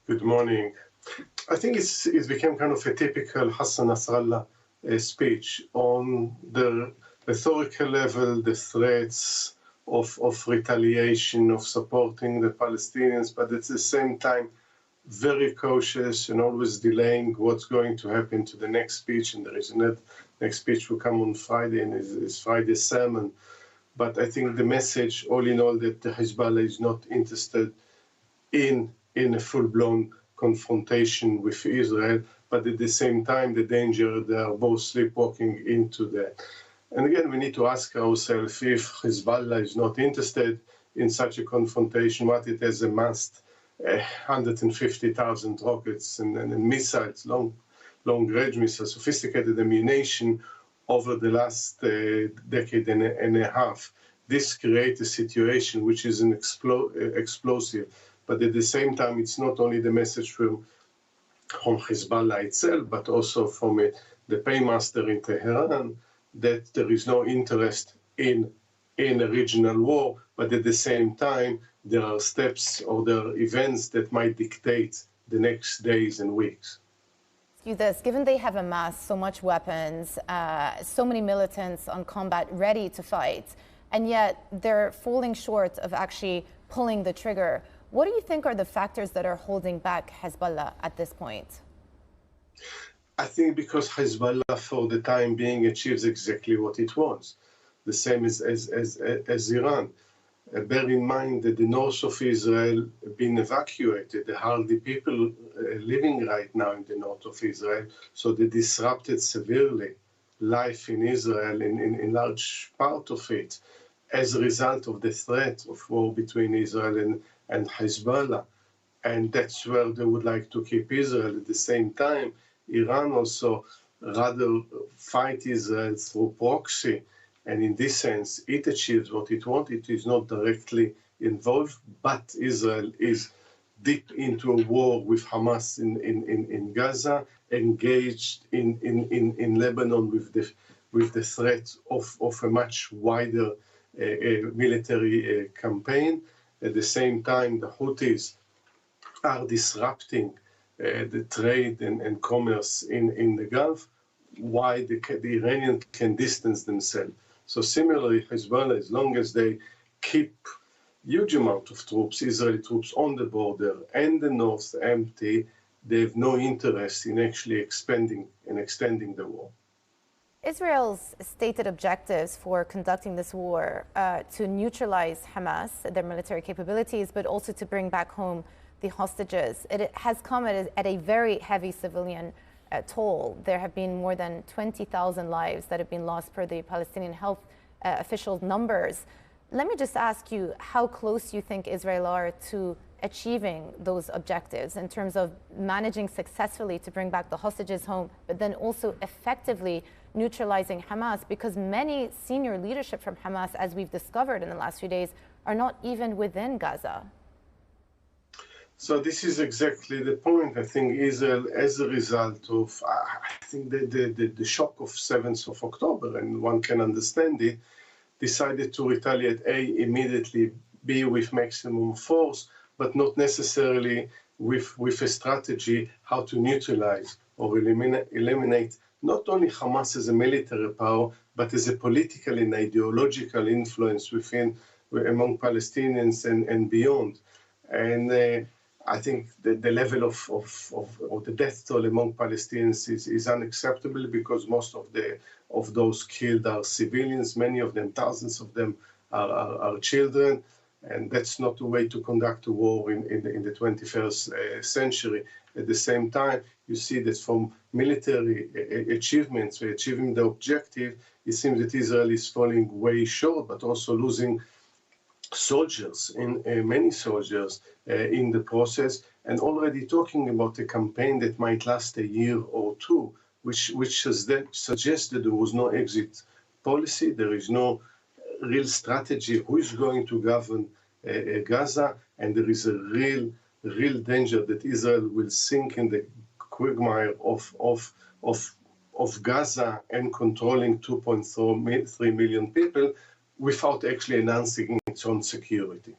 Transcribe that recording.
Good morning. I think it's become kind of a typical Hassan Nasrallah speech on the rhetorical level, the threats of retaliation, of supporting the Palestinians, but at the same time, very cautious and always delaying what's going to happen to the next speech. And there is a next speech will come on Friday, and it's Friday's sermon. But I think the message, all in all, that the Hezbollah is not interested in a full-blown confrontation with Israel, but at the same time, the danger, they are both sleepwalking into that. And again, we need to ask ourselves, if Hezbollah is not interested in such a confrontation, what it has amassed, 150,000 rockets and missiles, long-range missiles, sophisticated ammunition over the last decade and a half. This creates a situation which is an explosive. But at the same time, it's not only the message from Hezbollah itself, but also from the paymaster in Tehran, that there is no interest in a regional war, but at the same time, there are steps or there are events that might dictate the next days and weeks. Given they have amassed so much weapons, so many militants on combat ready to fight, and yet they're falling short of actually pulling the trigger, what do you think are the factors that are holding back Hezbollah at this point? I think because Hezbollah, for the time being, achieves exactly what it wants, the same as Iran. Bear in mind that the north of Israel has been evacuated. There are hardly people living right now in the north of Israel, so they disrupted severely life in Israel, in large part of it, as a result of the threat of war between Israel and Hezbollah. And that's where they would like to keep Israel. At the same time, Iran also rather fight Israel through proxy. And in this sense, it achieves what it wants. It is not directly involved, but Israel is deep into a war with Hamas in Gaza, engaged in Lebanon with the threat of a much wider military campaign. At the same time, the Houthis are disrupting the trade and commerce in the Gulf, while the Iranians can distance themselves. So similarly, Hezbollah, as long as they keep huge amount of troops, Israeli troops on the border and the north empty, they have no interest in actually expanding and extending the war. Israel's stated objectives for conducting this war to neutralize Hamas, their military capabilities, but also to bring back home the hostages. It has come at a very heavy civilian toll. There have been more than 20,000 lives that have been lost per the Palestinian health official numbers. Let me just ask you how close you think Israel are to achieving those objectives in terms of managing successfully to bring back the hostages home, but then also effectively neutralizing Hamas, because many senior leadership from Hamas, as we've discovered in the last few days, are not even within Gaza. So this is exactly the point. I think Israel, as a result of, I think the shock of 7th of October, and one can understand it, decided to retaliate, immediately, B, with maximum force, but not necessarily with a strategy how to neutralize or eliminate not only Hamas as a military power, but as a political and ideological influence among Palestinians and beyond. And I think the level of the death toll among Palestinians is unacceptable, because most of those killed are civilians. Many of them, thousands of them, are children, and that's not the way to conduct a war in the 21st century. At the same time, you see that from military achievements, achieving the objective, it seems that Israel is falling way short, but also losing soldiers, many soldiers in the process, and already talking about a campaign that might last a year or two, which suggests that there was no exit policy, there is no real strategy who is going to govern Gaza, and there is a real danger that Israel will sink in the quagmire of Gaza and controlling 2.3 million people without actually announcing its own security.